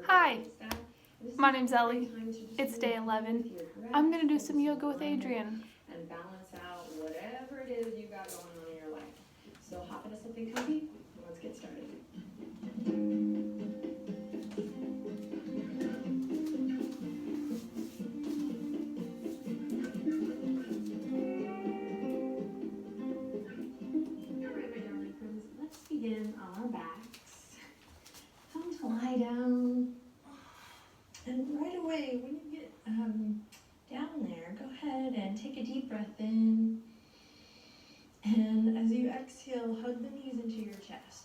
Hi, my name's Ellie. It's day 11. I'm going to do some yoga with Adrianne. And balance out whatever it is you got going on in your life. So hop into something comfy and let's get started. Alright, my darling friends, let's begin on our backs. Come to lie down. And right away, when you get down there, go ahead and take a deep breath in. And as you exhale, hug the knees into your chest.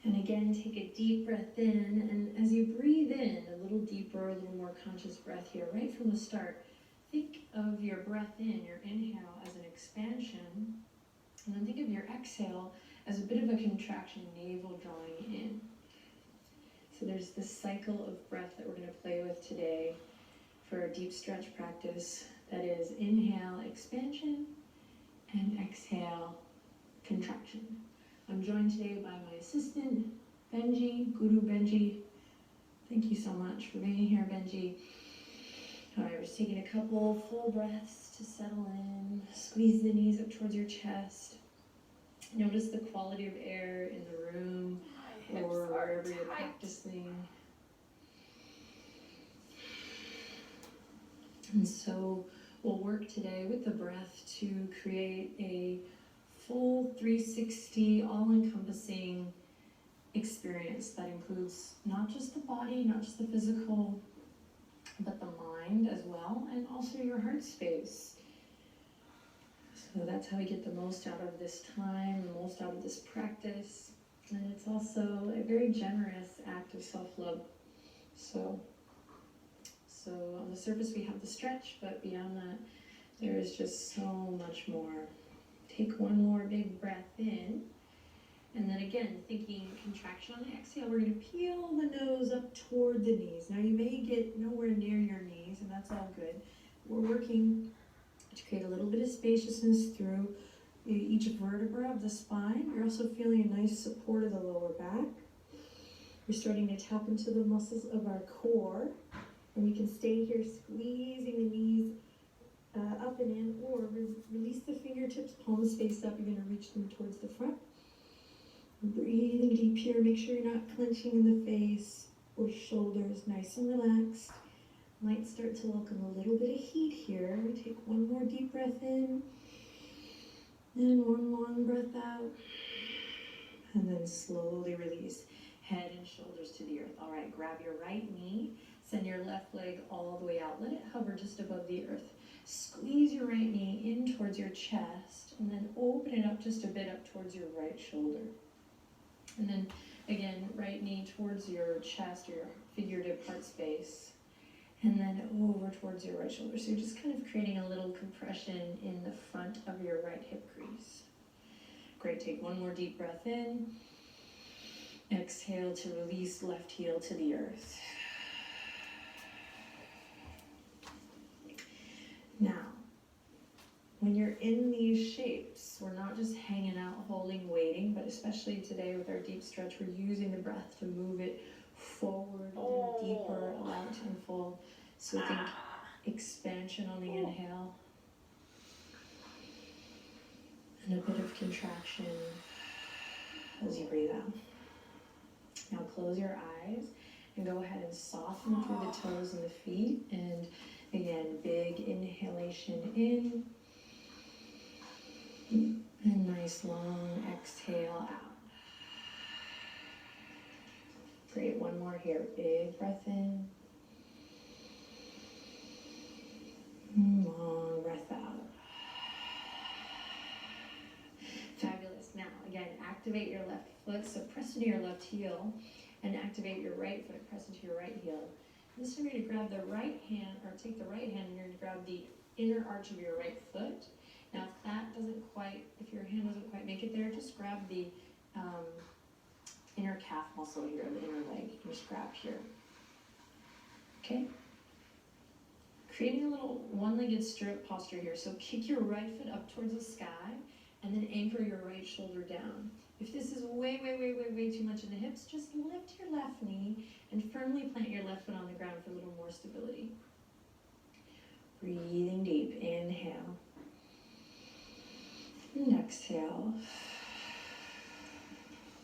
And again, take a deep breath in. And as you breathe in, a little deeper, a little more conscious breath here, right from the start, think of your breath in, your inhale, as an expansion. And then think of your exhale as a bit of a contraction, navel drawing in. So there's this cycle of breath that we're going to play with today for a deep stretch practice. That is inhale, expansion, and exhale, contraction. I'm joined today by my assistant, Benji, Guru Benji. Thank you so much for being here, Benji. All right, we're just taking a couple full breaths to settle in. Squeeze the knees up towards your chest. Notice the quality of air in the room or wherever you're practicing. And so we'll work today with the breath to create a full 360, all-encompassing experience that includes not just the body, not just the physical, but the mind as well, and also your heart space. So that's how we get the most out of this time, the most out of this practice. And it's also a very generous act of self-love. So on the surface we have the stretch, but beyond that, there is just so much more. Take one more big breath in. And then again, thinking contraction on the exhale, we're going to peel the nose up toward the knees. Now you may get nowhere near your knees, and that's all good. We're working to create a little bit of spaciousness through each vertebra of the spine. You're also feeling a nice support of the lower back. We're starting to tap into the muscles of our core. And you can stay here squeezing the knees up and in, or release the fingertips, palms face up. You're going to reach them towards the front. Breathing deep here. Make sure you're not clenching in the face or shoulders. Nice and relaxed. Might start to welcome a little bit of heat here. We take one more deep breath in. And one long breath out. And then slowly release. Head and shoulders to the earth. All right, grab your right knee. Send your left leg all the way out. Let it hover just above the earth. Squeeze your right knee in towards your chest, and then open it up just a bit up towards your right shoulder. And then again, right knee towards your chest or your figurative heart space, and then over towards your right shoulder. So you're just kind of creating a little compression in the front of your right hip crease. Great, take one more deep breath in. Exhale to release left heel to the earth. Now, when you're in these shapes, we're not just hanging out, holding, waiting, but especially today with our deep stretch, we're using the breath to move it forward and deeper, out and full. So think expansion on the inhale and a bit of contraction as you breathe out. Now close your eyes and go ahead and soften through the toes and the feet. And again, big inhalation in. And nice long exhale out. Great, one more here. Big breath in. Long breath out. Fabulous. Now, again, activate your left foot. So press into your left heel and activate your right foot. Press into your right heel. This time you're going to grab the right hand, or take the right hand and you're going to grab the inner arch of your right foot. Now if that doesn't quite, if your hand doesn't quite make it there, just grab the inner calf muscle here, the inner leg. You just grab here. Okay? Creating a little one-legged stirrup posture here. So kick your right foot up towards the sky and then anchor your right shoulder down. If this is way much in the hips, just lift your left knee and firmly plant your left foot on the ground for a little more stability. Breathing deep, inhale. And exhale.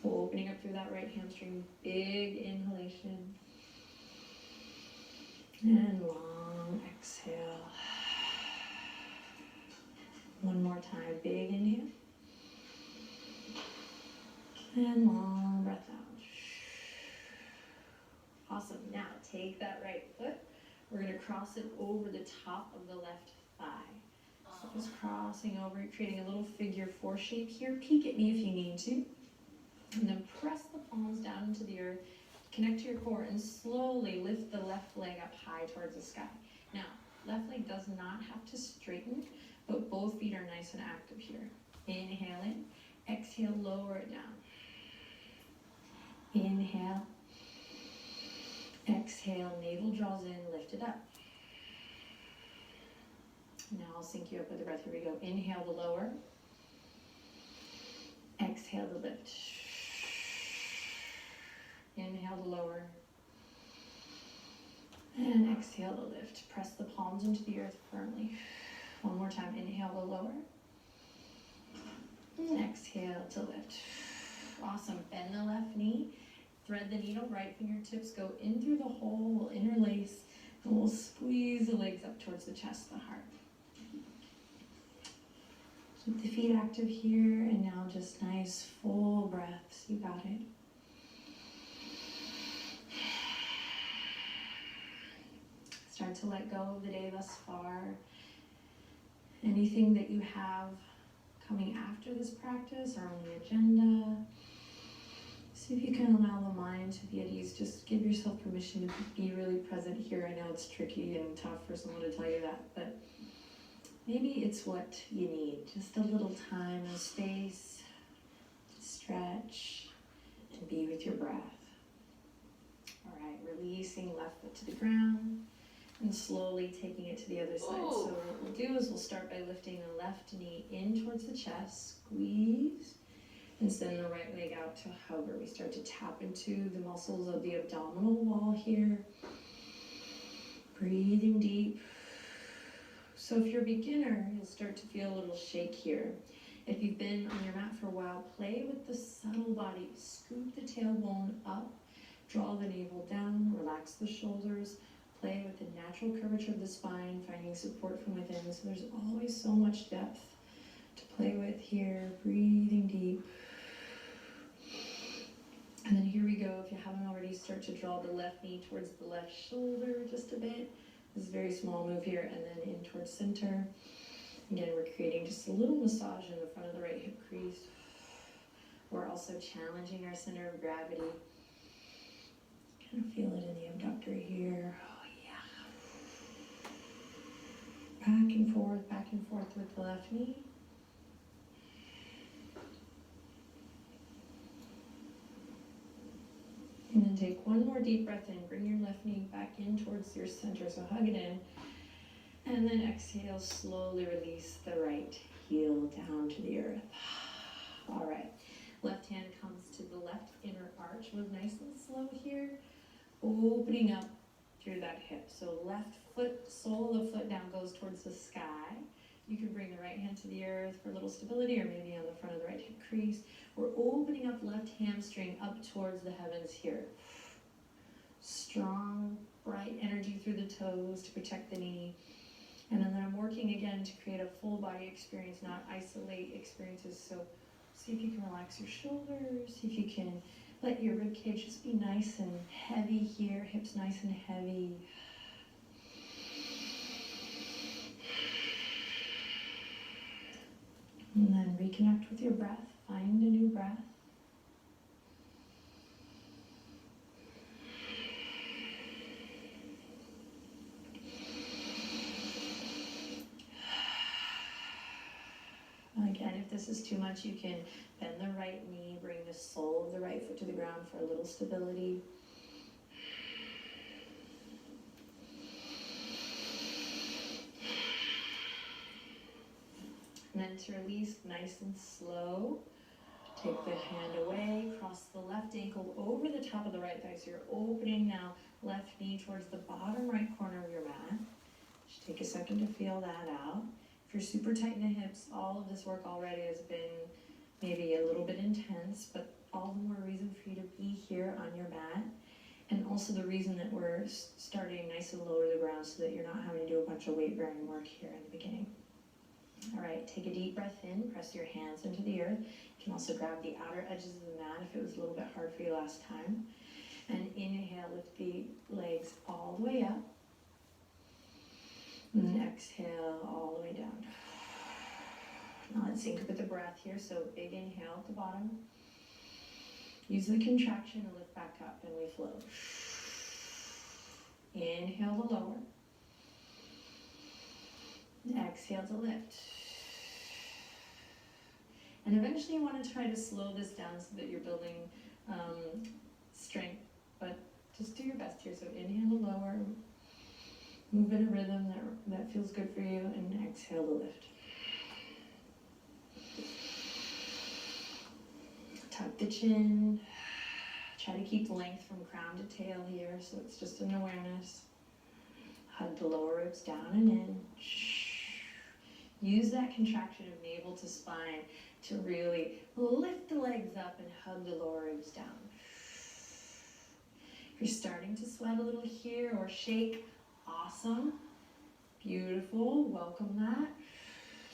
Opening up through that right hamstring, big inhalation. And long exhale. One more time, big inhale. And long breath out. Awesome. Now take that right foot. We're going to cross it over the top of the left thigh. So just crossing over, creating a little figure 4 shape here. Peek at me if you need to. And then press the palms down into the earth. Connect to your core and slowly lift the left leg up high towards the sky. Now, left leg does not have to straighten, but both feet are nice and active here. Inhale in. Exhale, lower it down. Inhale. Exhale, navel draws in, lift it up. Now I'll sync you up with the breath. Here we go. Inhale to lower. Exhale to lift. Inhale to lower. And exhale to lift. Press the palms into the earth firmly. One more time. Inhale to lower. And exhale to lift. Awesome. Bend the left knee. Thread the needle. Right fingertips go in through the hole. We'll interlace. And we'll squeeze the legs up towards the chest, the heart. Keep the feet active here. And now just nice full breaths. You got it. Start to let go of the day thus far. Anything that you have coming after this practice or on the agenda. See if you can allow the mind to be at ease. Just give yourself permission to be really present here. I know it's tricky and tough for someone to tell you that, but maybe it's what you need. Just a little time and space to stretch and be with your breath. All right, releasing left foot to the ground. And slowly taking it to the other side. So what we'll do is we'll start by lifting the left knee in towards the chest, squeeze, and send the right leg out to hover. We start to tap into the muscles of the abdominal wall here. Breathing deep. So if you're a beginner, you'll start to feel a little shake here. If you've been on your mat for a while, play with the subtle body. Scoop the tailbone up, draw the navel down, relax the shoulders. Play with the natural curvature of the spine, finding support from within. So there's always so much depth to play with here. Breathing deep. And then here we go. If you haven't already, start to draw the left knee towards the left shoulder just a bit. This is a very small move here. And then in towards center. Again, we're creating just a little massage in the front of the right hip crease. We're also challenging our center of gravity. Kind of feel it in the abductor here. Back and forth with the left knee. And then take one more deep breath in. Bring your left knee back in towards your center, so hug it in. And then exhale, slowly release the right heel down to the earth. All right, left hand comes to the left inner arch. Move nice and slow here. Opening up through that hip. So left foot, sole of the foot down goes towards the sky. You can bring the right hand to the earth for a little stability, or maybe on the front of the right hip crease. We're opening up left hamstring up towards the heavens here. Strong, bright energy through the toes to protect the knee. And then I'm working again to create a full body experience, not isolate experiences. So see if you can relax your shoulders, see if you can let your rib cage just be nice and heavy here, hips nice and heavy. And then reconnect with your breath. Find a new breath. Again, if this is too much, you can bend the right knee, bring the sole of the right foot to the ground for a little stability. And then to release nice and slow, take the hand away, cross the left ankle right thigh. So you're opening now, left knee towards the bottom right corner of your mat. Just take a second to feel that out. If you're super tight in the hips, all of this work already has been maybe a little bit intense, but all the more reason for you to be here on your mat. And also the reason that we're starting nice and low to the ground so that you're not having to do a bunch of weight bearing work here in the beginning. All right, take a deep breath in, press your hands into the earth. You can also grab the outer edges of the mat if it was a little bit hard for you last time. And inhale, lift the legs all the way up. And then exhale all the way down. Now let's sync up with the breath here. So big inhale at the bottom. Use the contraction to lift back up and we float. Inhale to lower. Exhale to lift. And eventually you want to try to slow this down so that you're building strength, but just do your best here. So inhale to lower, move in a rhythm that feels good for you, and exhale to lift. Tuck the chin. Try to keep length from crown to tail here, so it's just an awareness. Hug the lower ribs down and in. Use that contraction of navel to spine to really lift the legs up and hug the lower ribs down. If you're starting to sweat a little here or shake, awesome. Beautiful, welcome that.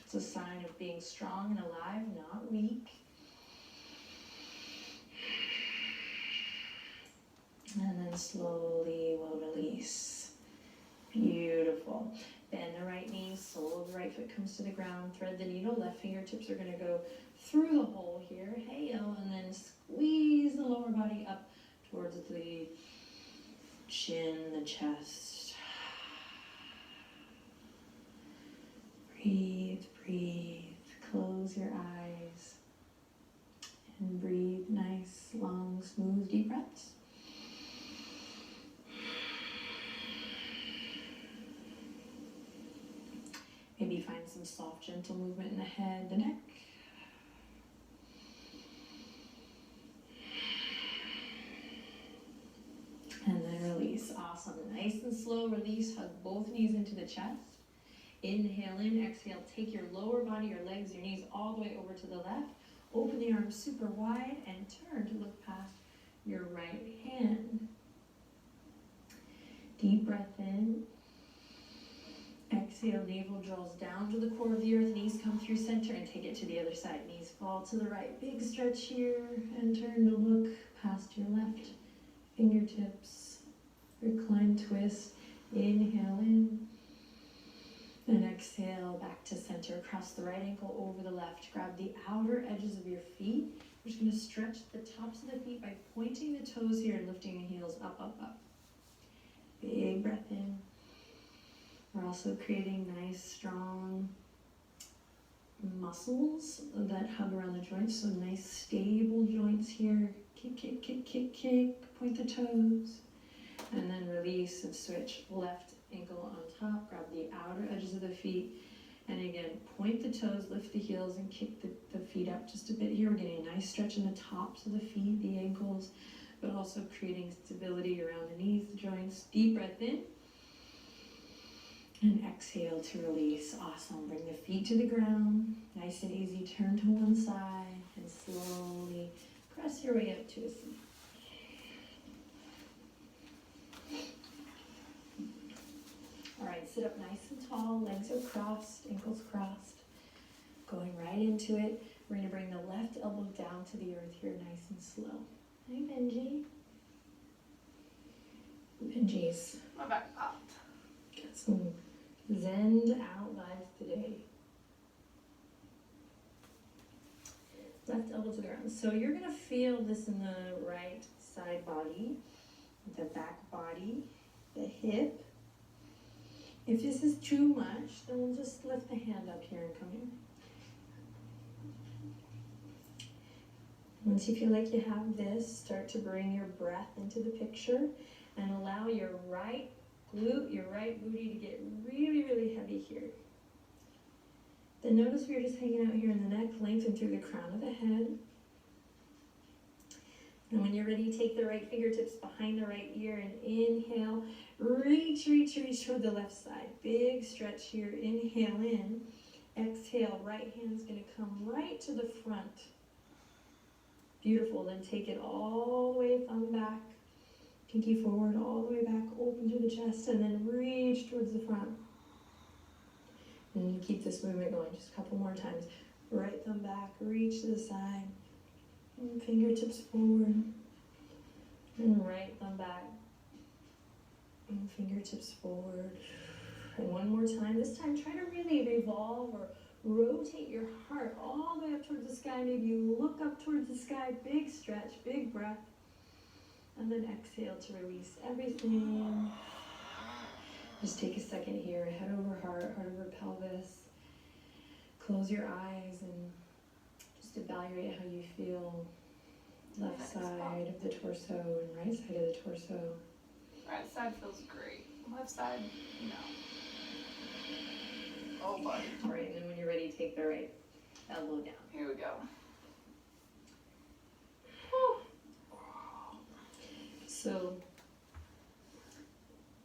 It's a sign of being strong and alive, not weak. And then slowly we'll release. Beautiful. Bend the right knee, sole of the right foot comes to the ground. Thread the needle, left fingertips are going to go through the hole here. Hey-o, and then squeeze the lower body up towards the chin, the chest. Breathe, breathe. Close your eyes. And breathe nice, long, smooth, deep breaths. Maybe find some soft, gentle movement in the head, the neck. And then release. Awesome. Nice and slow release. Hug both knees into the chest. Inhale in, exhale. Take your lower body, your legs, your knees all the way over to the left. Open the arms super wide and turn to look past your right hand. Deep breath in. Exhale, navel draws down to the core of the earth, knees come through center, and take it to the other side. Knees fall to the right. Big stretch here, and turn to look past your left. Fingertips, recline twist. Inhale in, and exhale back to center. Across the right ankle over the left. Grab the outer edges of your feet. We're just going to stretch the tops of the feet by pointing the toes here and lifting the heels up, up, up. Big breath in. We're also creating nice, strong muscles that hug around the joints. So nice, stable joints here. Kick, kick, kick, kick, kick. Point the toes. And then release and switch. Left ankle on top. Grab the outer edges of the feet. And again, point the toes, lift the heels, and kick the feet up just a bit here. We're getting a nice stretch in the tops of the feet, the ankles, but also creating stability around the knees, the joints. Deep breath in. And exhale to release. Awesome. Bring the feet to the ground. Nice and easy. Turn to one side and slowly press your way up to a seat. All right, sit up nice and tall. Legs are crossed, ankles crossed. Going right into it. We're going to bring the left elbow down to the earth here, nice and slow. Hi, Benji. Benji's My back popped. got some zened out vibes today. Left elbow to the ground. So you're going to feel this in the right side body, the back body, the hip. If this is too much, then we'll just lift the hand up here and come in. Once you feel like you have this, start to bring your breath into the picture and allow your right glute, your right booty to get really, really heavy here. Then notice we're just hanging out here in the neck, lengthen through the crown of the head. And when you're ready, take the right fingertips behind the right ear and inhale. Reach, reach, reach toward the left side. Big stretch here. Inhale in. Exhale. Right hand's going to come right to the front. Beautiful. Then take it all the way, thumb back. Pinky forward, all the way back, open to the chest, and then reach towards the front. And you keep this movement going just a couple more times. Right thumb back, reach to the side. And fingertips forward. And right thumb back. And fingertips forward. And one more time. This time, try to really revolve or rotate your heart all the way up towards the sky. Maybe you look up towards the sky. Big stretch, big breath. And then exhale to release everything. Just take a second here. Head over heart, heart over pelvis. Close your eyes and just evaluate how you feel. Left side of the torso and right side of the torso. Right side feels great. Left side, no. Oh, buddy. All right, and then when you're ready, take the right elbow down. Here we go. So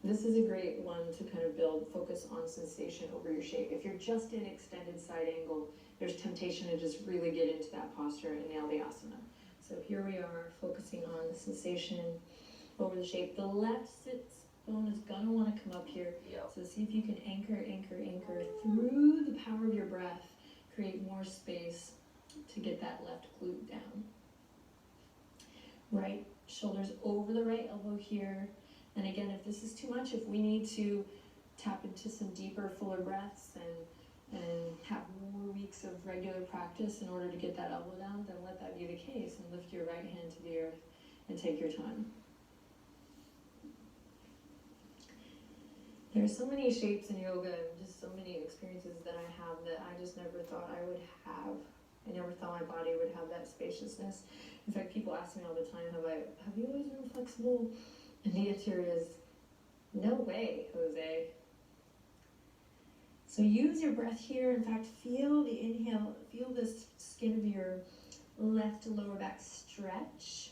this is a great one to kind of build focus on sensation over your shape. If you're just in extended side angle, there's temptation to just really get into that posture and nail the asana. So here we are focusing on the sensation over the shape. The left sit bone is gonna want to come up here. Yep. So see if you can anchor, anchor, anchor through the power of your breath. Create more space to get that left glute down. Right shoulders over the right elbow here. And again, if this is too much, if we need to tap into some deeper, fuller breaths and have more weeks of regular practice in order to get that elbow down, then let that be the case and lift your right hand to the earth and take your time. There's so many shapes in yoga and just so many experiences that I have that I just never thought I would have. I never thought my body would have that spaciousness. In fact, people ask me all the time, have you always been flexible? And the answer is, no way, Jose. So use your breath here. In fact, feel the inhale, feel the skin of your left lower back stretch.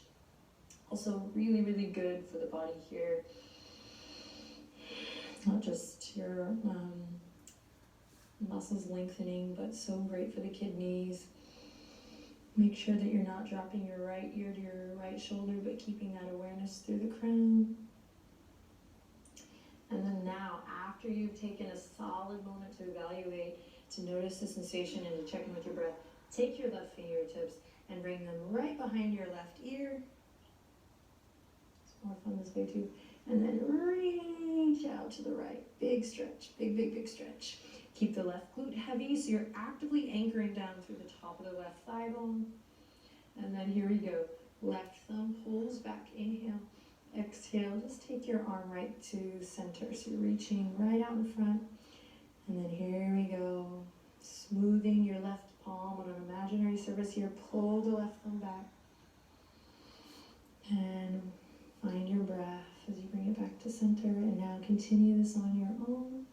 Also really, really good for the body here. Not just your muscles lengthening, but so great for the kidneys. Make sure that you're not dropping your right ear to your right shoulder, but keeping that awareness through the crown. And then now, after you've taken a solid moment to evaluate, to notice the sensation and to check in with your breath, take your left fingertips and bring them right behind your left ear. It's more fun this way too. And then reach out to the right. Big stretch, big, big, big stretch. Keep the left glute heavy so you're actively anchoring down through the top of the left thigh bone. And then here we go. Left thumb pulls back. Inhale. Exhale. Just take your arm right to center. So you're reaching right out in front. And then here we go. Smoothing your left palm on an imaginary surface here. Pull the left thumb back. And find your breath as you bring it back to center. And now continue this on your own.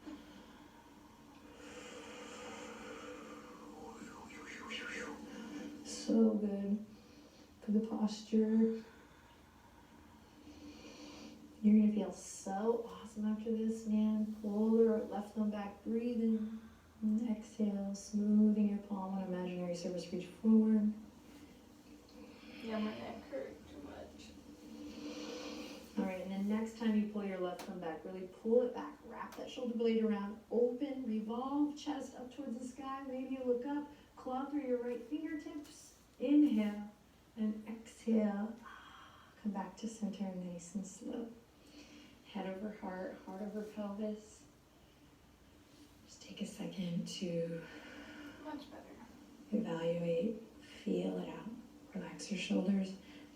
So good for the posture. You're going to feel so awesome after this, man. Pull the left thumb back, breathe in, and exhale, smoothing your palm on imaginary surface, reach forward. Yeah, my neck hurt too much. All right, and then next time you pull your left thumb back, really pull it back, wrap that shoulder blade around, open, revolve, chest up towards the sky, maybe you look up, claw through your right fingertips. Inhale and exhale. Come back to center, nice and slow. Head over heart, heart over pelvis. Just take a second to Much better. evaluate, feel it out. Relax your shoulders,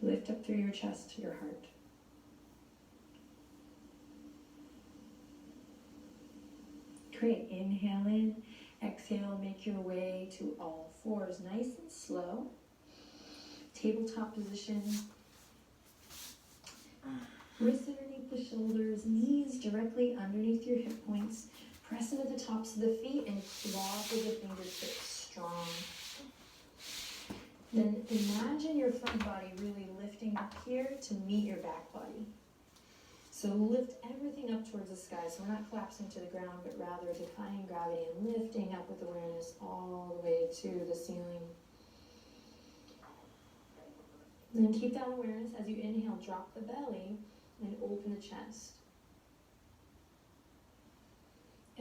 lift up through your chest to your heart. Great, inhale in, exhale, make your way to all fours, nice and slow. Tabletop position. Wrists underneath the shoulders, knees directly underneath your hip points. Press into the tops of the feet and claw through the fingertips strong. Then imagine your front body really lifting up here to meet your back body. So lift everything up towards the sky. So we're not collapsing to the ground, but rather defying gravity and lifting up with awareness all the way to the ceiling. Then keep that awareness as you inhale, drop the belly and open the chest.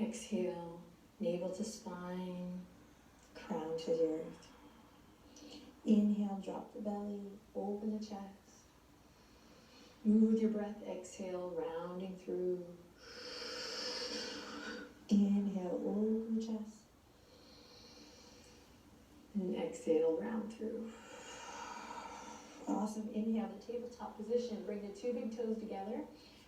Exhale, navel to spine, crown to the earth. Inhale, drop the belly, open the chest. Move with your breath, exhale, rounding through. Inhale, open the chest. And exhale, round through. Awesome. Inhale, the tabletop position. Bring the two big toes together.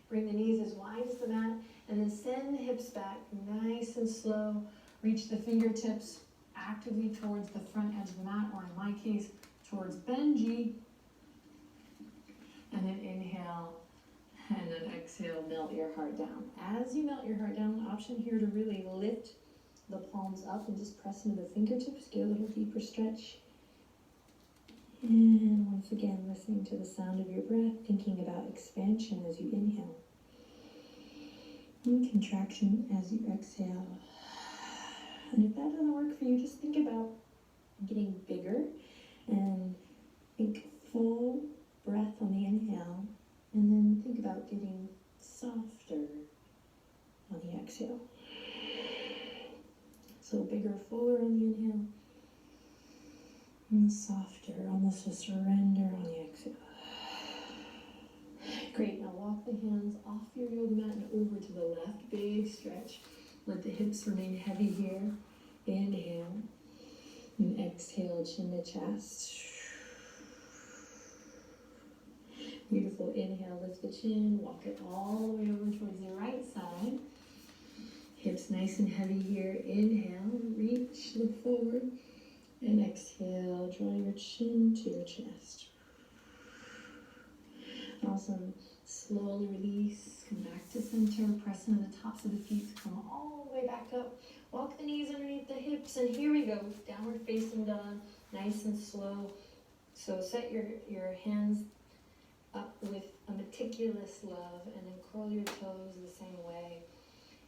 Bring the knees as wide as the mat. And then send the hips back nice and slow. Reach the fingertips actively towards the front edge of the mat, or in my case, towards Benji. And then inhale, and then exhale, melt your heart down. As you melt your heart down, option here to really lift the palms up and just press into the fingertips, get a little deeper stretch. And once again, listening to the sound of your breath, thinking about expansion as you inhale. And contraction as you exhale. And if that doesn't work for you, just think about getting bigger and think full breath on the inhale, and then think about getting softer on the exhale. So bigger, fuller on the inhale, and softer, almost a surrender on the exhale. Great, now walk the hands off your yoga mat and over to the left, big stretch. Let the hips remain heavy here. Inhale, and exhale, chin to chest. Beautiful. Inhale, lift the chin, walk it all the way over towards the right side. Hips nice and heavy here. Inhale, reach, look forward. And exhale, draw your chin to your chest. Awesome. Slowly release, come back to center, press into the tops of the feet, come all the way back up. Walk the knees underneath the hips, and here we go. Downward facing dog, nice and slow. So set your hands up with a meticulous love, and then curl your toes the same way.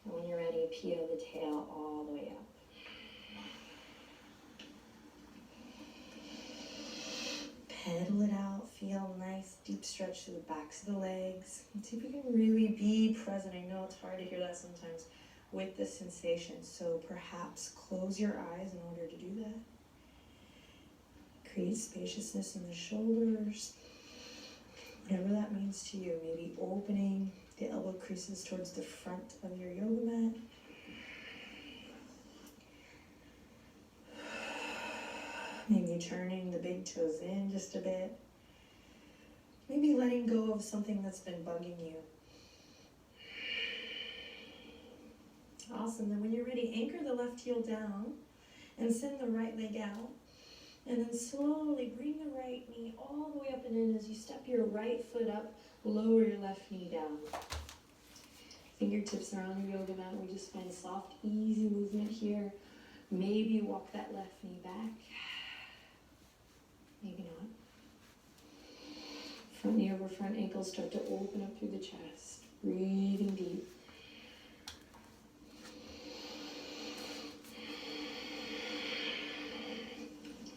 And when you're ready, peel the tail all the way up. Pedal it out, feel nice deep stretch to the backs of the legs. And see if you can really be present. I know it's hard to hear that sometimes with the sensation, so perhaps close your eyes in order to do that. Create spaciousness in the shoulders. Whatever that means to you, maybe opening the elbow creases towards the front of your yoga mat. Maybe turning the big toes in just a bit. Maybe letting go of something that's been bugging you. Awesome. Then when you're ready, anchor the left heel down and send the right leg out. And then slowly bring the right knee all the way up and in. As you step your right foot up, lower your left knee down. Fingertips are on your yoga mat. We just find soft, easy movement here. Maybe walk that left knee back. Maybe not. Front knee over front ankle, start to open up through the chest. Breathing deep.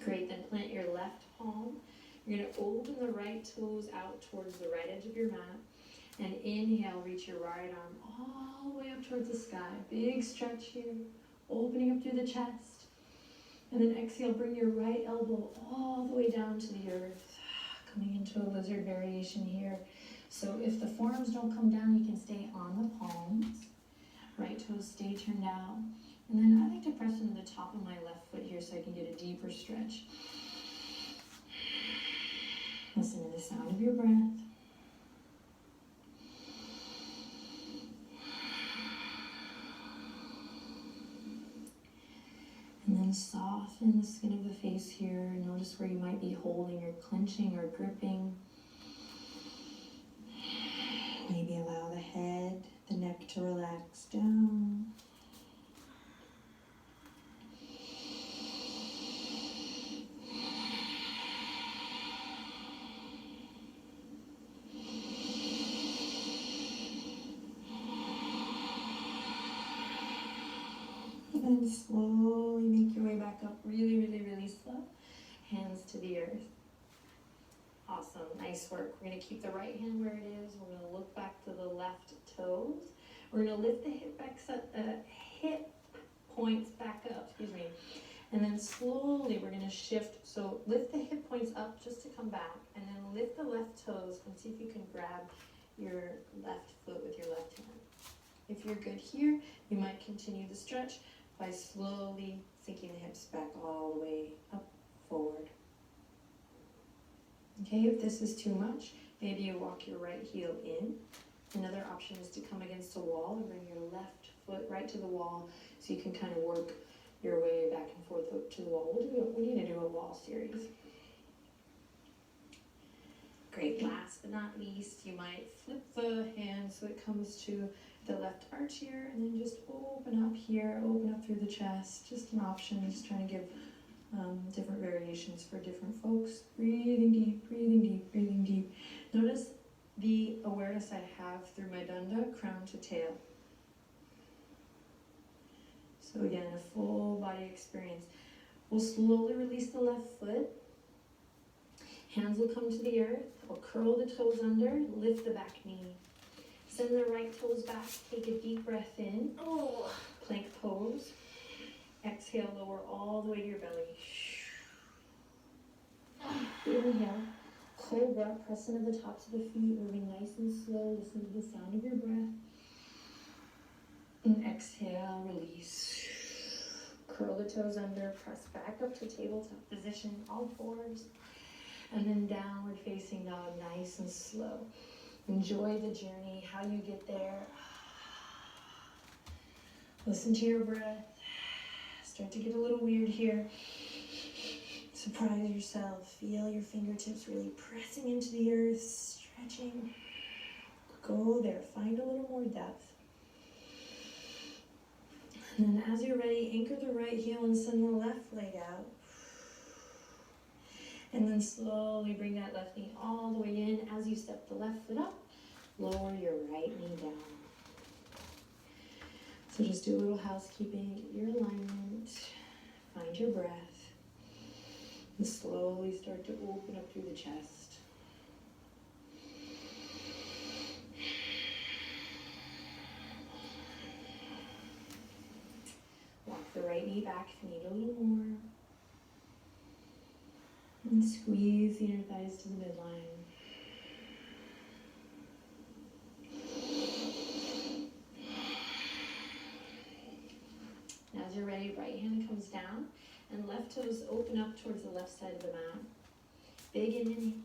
Great, then plant your left palm. You're going to open the right toes out towards the right edge of your mat. And inhale, reach your right arm all the way up towards the sky. Big stretch here, opening up through the chest. And then exhale, bring your right elbow all the way down to the earth. Coming into a lizard variation here. So if the forearms don't come down, you can stay on the palms. Right toes stay turned out. And then I like to press into the top of my left foot here so I can get a deeper stretch. Listen to the sound of your breath. And then soften the skin of the face here. Notice where you might be holding or clenching or gripping. Maybe allow the head, the neck to relax down. And then slowly make your way back up, really, really, really slow. Hands to the earth. Awesome, nice work. We're gonna keep the right hand where it is. We're gonna look back to the left toes. We're gonna lift the hip points back up, excuse me. And then slowly we're gonna shift. So lift the hip points up just to come back, and then lift the left toes and see if you can grab your left foot with your left hand. If you're good here, you might continue the stretch by slowly sinking the hips back all the way up, forward. Okay, if this is too much, maybe you walk your right heel in. Another option is to come against a wall and bring your left foot right to the wall so you can kind of work your way back and forth up to the wall. We need to do a wall series. Great, last but not least, you might flip the hand so it comes to the left arch here, and then just open up here, open up through the chest. Just an option, just trying to give different variations for different folks. Breathing deep, breathing deep, breathing deep. Notice the awareness I have through my dunda, crown to tail. So again, a full body experience. We'll slowly release the left foot. Hands will come to the earth. We'll curl the toes under, lift the back knee. Send the right toes back, take a deep breath in. Oh, plank pose. Exhale, lower all the way to your belly. Inhale, cobra, press into the tops of the feet, moving nice and slow. Listen to the sound of your breath. And exhale, release. Curl the toes under, press back up to tabletop position, all fours. And then downward facing dog, nice and slow. Enjoy the journey, how you get there. Listen to your breath. Start to get a little weird here. Surprise yourself. Feel your fingertips really pressing into the earth, stretching. Go there, find a little more depth. And then as you're ready, anchor the right heel and send the left leg out. And then slowly bring that left knee all the way in. As you step the left foot up, lower your right knee down. So just do a little housekeeping, get your alignment, find your breath, and slowly start to open up through the chest. Walk the right knee back if you need a little more. And squeeze the inner thighs to the midline. As you're ready, right hand comes down and left toes open up towards the left side of the mat. Big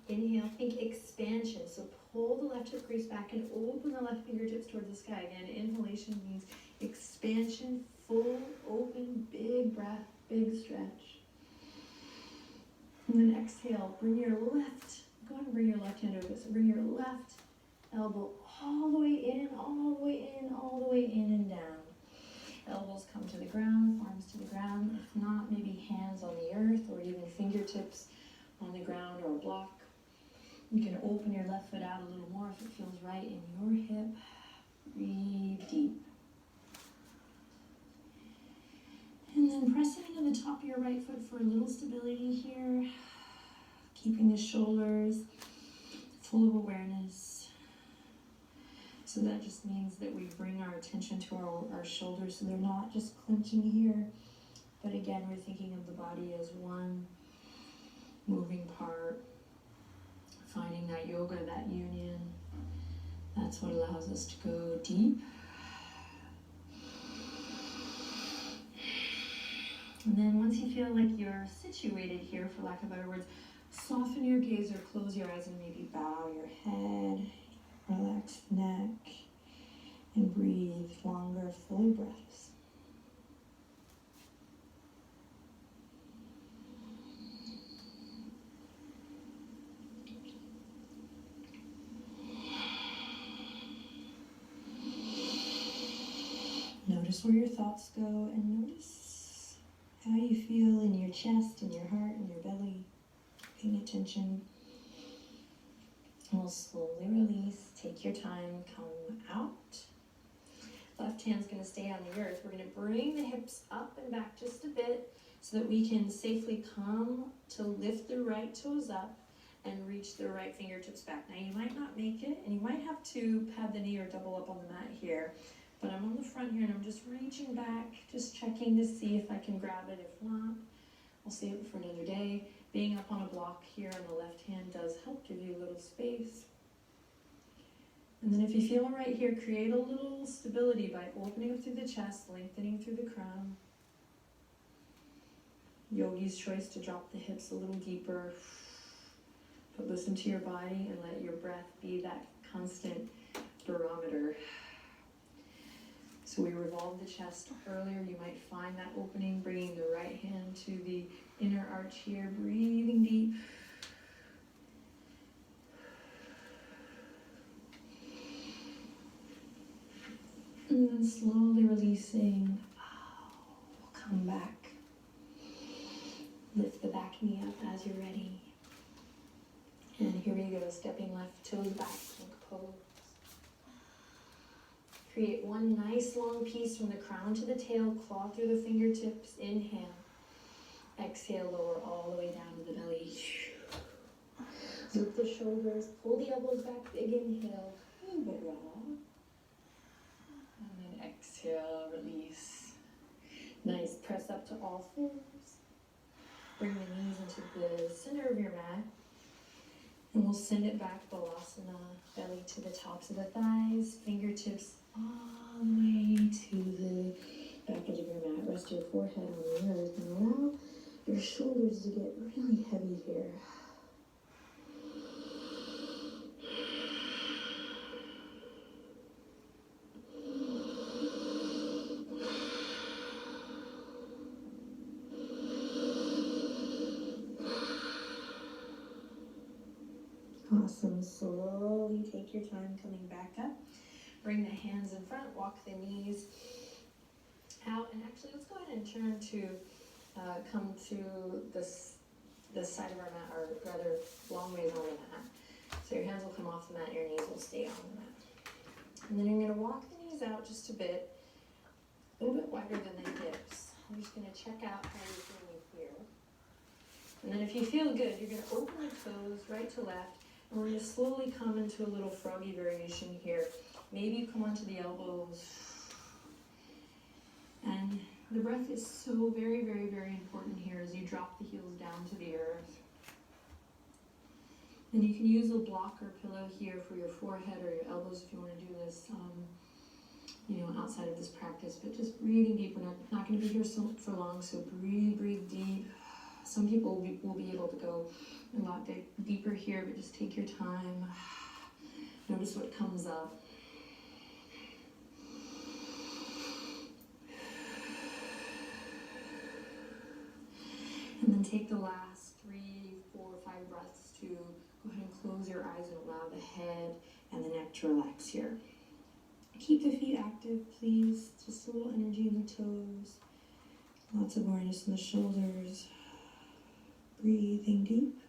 inhale, think expansion. So pull the left hip crease back and open the left fingertips towards the sky. Again, inhalation means expansion, full, open, big breath, big stretch. And then exhale, bring your left, go ahead and bring your left hand over. So bring your left elbow all the way in, all the way in, all the way in and down. Elbows come to the ground, arms to the ground. If not, maybe hands on the earth or even fingertips on the ground or a block. You can open your left foot out a little more if it feels right in your hip. Breathe deep. And then pressing into the top of your right foot for a little stability here. Keeping the shoulders full of awareness. So that just means that we bring our attention to our shoulders so they're not just clenching here. But again, we're thinking of the body as one moving part. Finding that yoga, that union. That's what allows us to go deep. And then once you feel like you're situated here, for lack of better words, soften your gaze or close your eyes and maybe bow your head, relax the neck, and breathe longer, fuller breaths. Notice where your thoughts go and notice how you feel in your chest, in your heart, in your belly. Paying attention. And we'll slowly release. Take your time. Come out. Left hand's gonna stay on the earth. We're gonna bring the hips up and back just a bit so that we can safely come to lift the right toes up and reach the right fingertips back. Now you might not make it, and you might have to pad the knee or double up on the mat here, but I'm on the front here and I'm just reaching back, just checking to see if I can grab it. If not, I'll save it for another day. Being up on a block here on the left hand does help give you a little space. And then if you feel right here, create a little stability by opening up through the chest, lengthening through the crown. Yogi's choice to drop the hips a little deeper. But listen to your body and let your breath be that constant barometer. So we revolved the chest earlier. You might find that opening, bringing the right hand to the inner arch here, breathing deep. And then slowly releasing. We'll come back. Lift the back knee up as you're ready. And here we go, stepping left toes back, plank pose. Create one nice long piece from the crown to the tail, claw through the fingertips, inhale. Exhale, lower all the way down to the belly. Loop the shoulders, pull the elbows back, big inhale. And then exhale, release. Nice, press up to all fours. Bring the knees into the center of your mat. And we'll send it back, Balasana, belly to the tops of the thighs, fingertips all the way to the back edge of your mat. Rest your forehead on the earth and allow your shoulders to get really heavy here. Awesome. Slowly take your time coming back up. Bring the hands in front, walk the knees out, and actually let's go ahead and turn to come to this side of our mat, or rather long ways on the mat. So your hands will come off the mat, your knees will stay on the mat. And then you're going to walk the knees out just a bit, a little bit wider than the hips. I'm just going to check out how you're feeling here. And then if you feel good, you're going to open the toes right to left. And we're going to slowly come into a little froggy variation here. Maybe you come onto the elbows. And the breath is so very, very, very important here as you drop the heels down to the earth. And you can use a block or pillow here for your forehead or your elbows if you want to do this, outside of this practice. But just breathing deep. We're not going to be here for long, so breathe deep. Some people will be able to go a lot deeper here, but just take your time. Notice what comes up. And then take the last 3, 4, 5 breaths to go ahead and close your eyes and allow the head and the neck to relax here. Keep the feet active, please. Just a little energy in the toes. Lots of awareness in the shoulders. Breathing deep.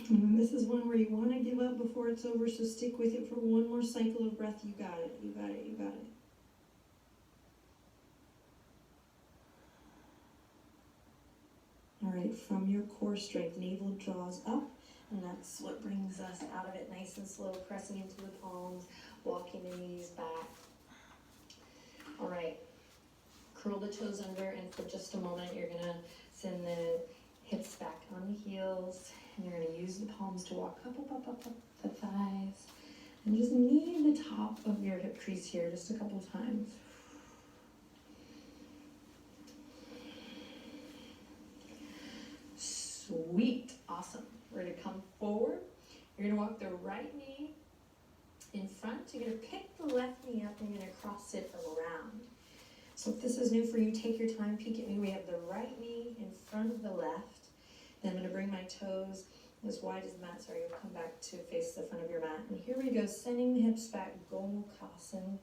And this is one where you want to give up before it's over, so stick with it for one more cycle of breath. You got it, you got it, you got it. All right, from your core strength, navel draws up, and that's what brings us out of it nice and slow, pressing into the palms, walking the knees back. All right, curl the toes under, and for just a moment, you're gonna send the hips back on the heels, and you're gonna use the palms to walk up the thighs, and just knead the top of your hip crease here just a couple times. Sweet, awesome. We're gonna come forward. You're gonna walk the right knee in front. You're gonna pick the left knee up and you're gonna cross it around. So if this is new for you, take your time, peek at me. We have the right knee in front of the left. Then I'm gonna bring my toes as wide as the mat. Sorry, you'll come back to face the front of your mat. And here we go, sending the hips back, Gomukhasan,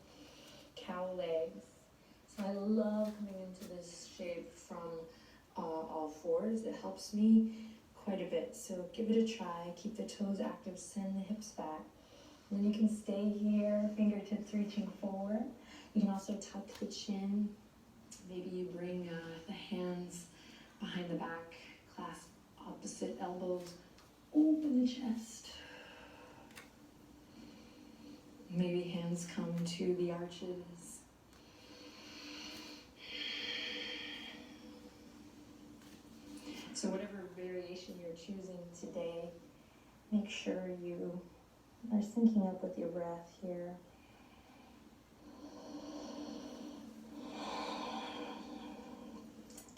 cow legs. So I love coming into this shape from all fours. It helps me quite a bit. So give it a try. Keep the toes active. Send the hips back. And then you can stay here, fingertips reaching forward. You can also tuck the chin. Maybe you bring the hands behind the back, clasp opposite elbows, open the chest. Maybe hands come to the arches. So whatever variation you're choosing today, make sure you are syncing up with your breath here.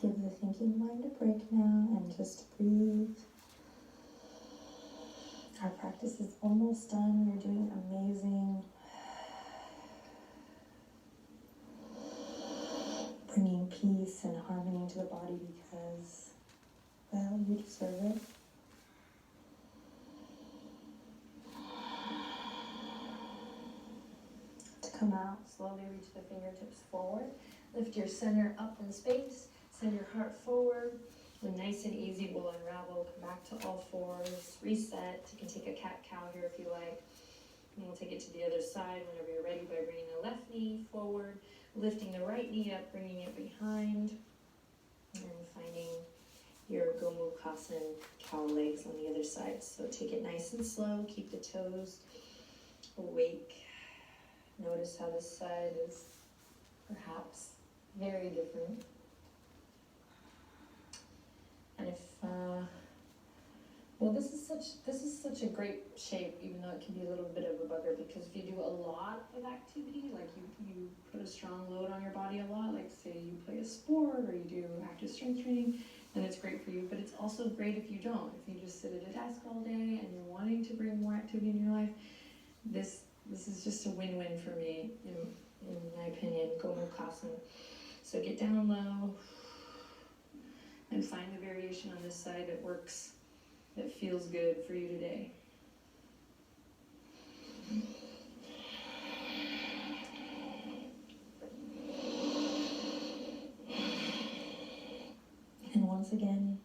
Give the thinking mind a break now and just breathe. Our practice is almost done. You're doing amazing. Bringing peace and harmony to the body because, well, you deserve it. To come out, slowly reach the fingertips forward. Lift your center up in space. Send your heart forward. And nice and easy, we'll unravel, come back to all fours, reset. You can take a cat-cow here if you like. And we'll take it to the other side whenever you're ready by bringing the left knee forward, lifting the right knee up, bringing it behind, and finding your Gomukhasana cow legs on the other side. So take it nice and slow, keep the toes awake. Notice how this side is perhaps very different. And if, well, this is such a great shape, even though it can be a little bit of a bugger, because if you do a lot of activity, like you put a strong load on your body a lot, like say you play a sport or you do active strength training, then it's great for you. But it's also great if you don't. If you just sit at a desk all day and you're wanting to bring more activity in your life, this is just a win-win for me, in my opinion, Gomukhasana. So get down low. And find the variation on this side that works, that feels good for you today. And once again,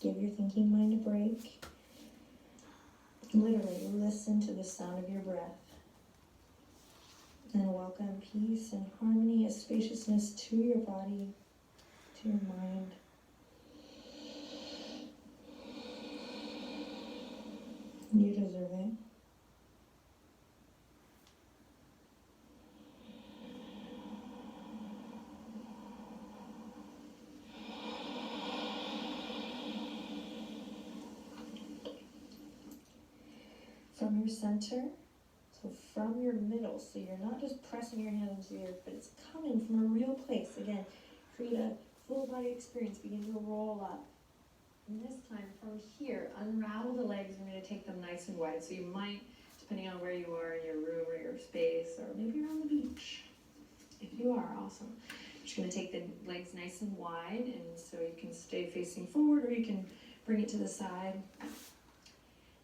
give your thinking mind a break. Literally listen to the sound of your breath. And welcome peace and harmony and spaciousness to your body, to your mind. You deserve it. From your center, so from your middle, so you're not just pressing your hand into the earth, but it's coming from a real place. Again, create a full body experience, begin to roll up. And this time from here, unravel the legs. We're going to take them nice and wide. So you might, depending on where you are in your room or your space, or maybe you're on the beach. If you are, awesome. You're just going to take the legs nice and wide, and so you can stay facing forward, or you can bring it to the side.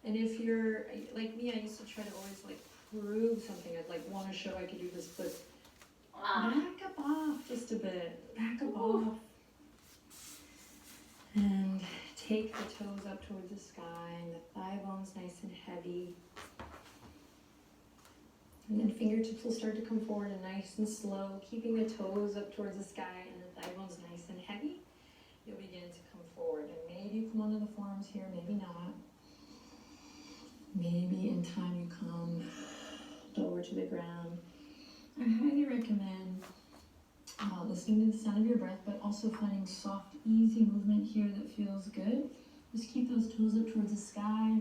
And if you're like me, I used to try to always like prove something. I'd like want to show I could do this, but back up off just a bit. Back up off. And take the toes up towards the sky, and the thigh bones nice and heavy. And then fingertips will start to come forward and nice and slow, keeping the toes up towards the sky and the thigh bones nice and heavy. You'll begin to come forward, and maybe you come onto the forearms here, maybe not. Maybe in time you come lower to the ground. I highly recommend listening to the sound of your breath, but also finding soft, easy movement here that feels good. Just keep those toes up towards the sky,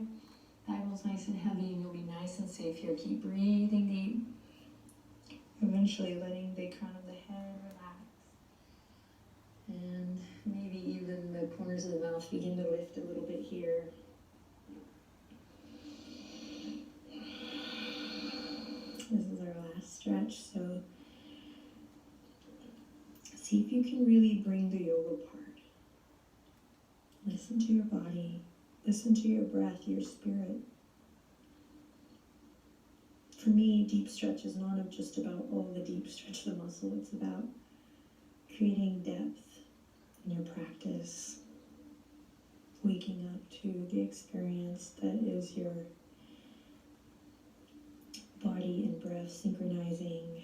thigh bones nice and heavy, and you'll be nice and safe here. Keep breathing deep, eventually letting the crown of the head relax. And maybe even the corners of the mouth begin to lift a little bit here. This is our last stretch, so see if you can really bring the yoga part. Listen to your body, listen to your breath, your spirit. For me, deep stretch is not just about, the deep stretch of the muscle. It's about creating depth in your practice, waking up to the experience that is your body and breath synchronizing,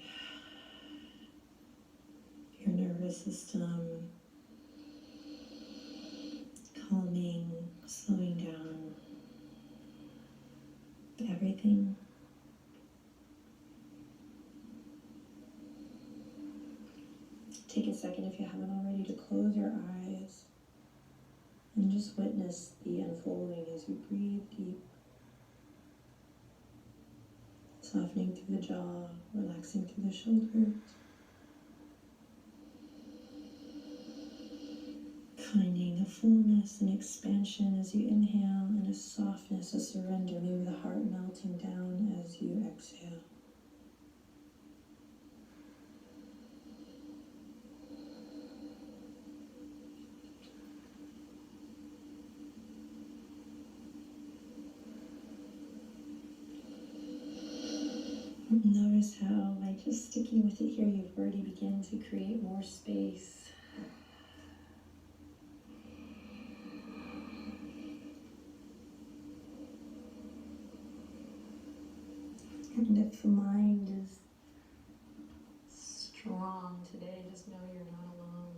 your nervous system calming, slowing down, everything. Take a second, if you haven't already, to close your eyes and just witness the unfolding as you breathe deep, softening through the jaw, relaxing through the shoulders, finding a fullness and expansion as you inhale, and a softness, a surrender, maybe the heart melting down as you exhale. Notice how, by just sticking with it here, you've already begun to create more space. And if the mind is strong today, just know you're not alone.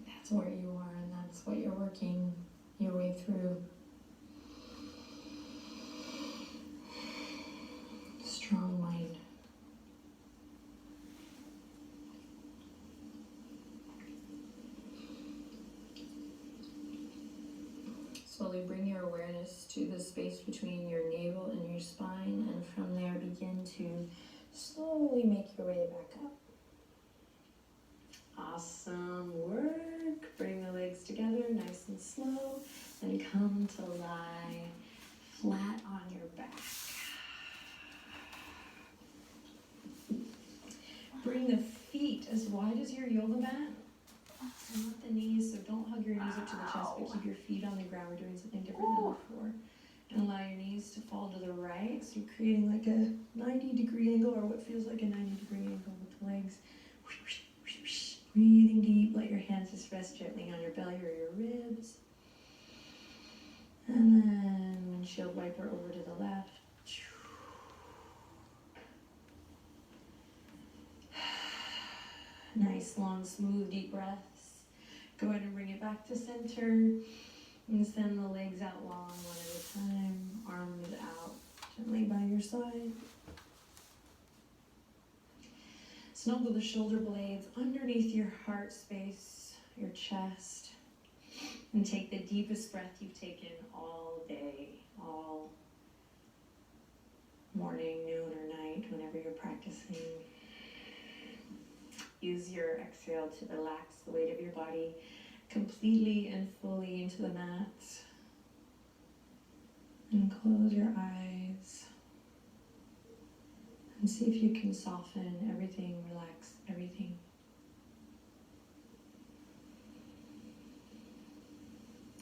That's where you are, and that's what you're working your way through. Strong mind. Slowly bring your awareness to the space between your navel and your spine, and from there begin to slowly make your way back up. Awesome work. Bring the legs together nice and slow, and come to lie flat on your back. Bring the feet as wide as your yoga mat. Not the knees, so don't hug your knees up to the chest, but keep your feet on the ground. We're doing something different than before. And allow your knees to fall to the right, so you're creating like a 90-degree angle, or what feels like a 90-degree angle with the legs. Breathing deep, let your hands just rest gently on your belly or your ribs. And then windshield wiper over to the left. Nice, long, smooth, deep breaths. Go ahead and bring it back to center. And send the legs out long, one at a time. Arms out gently by your side. Snuggle the shoulder blades underneath your heart space, your chest. And take the deepest breath you've taken all day, all morning, noon, or night, whenever you're practicing. Use your exhale to relax the weight of your body completely and fully into the mat. And close your eyes. And see if you can soften everything, relax everything.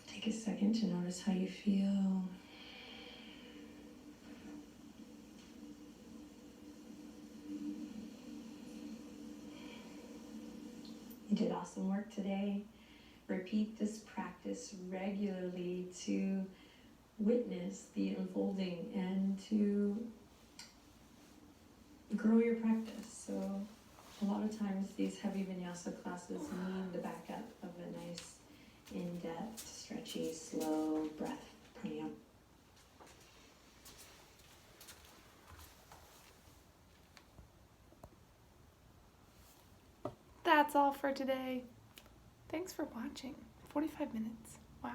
Take a second to notice how you feel. You did awesome work today. Repeat this practice regularly to witness the unfolding and to grow your practice. So a lot of times these heavy vinyasa classes need the backup of a nice, in-depth, stretchy, slow breath pranayama. That's all for today. Thanks for watching. 45 minutes. Wow.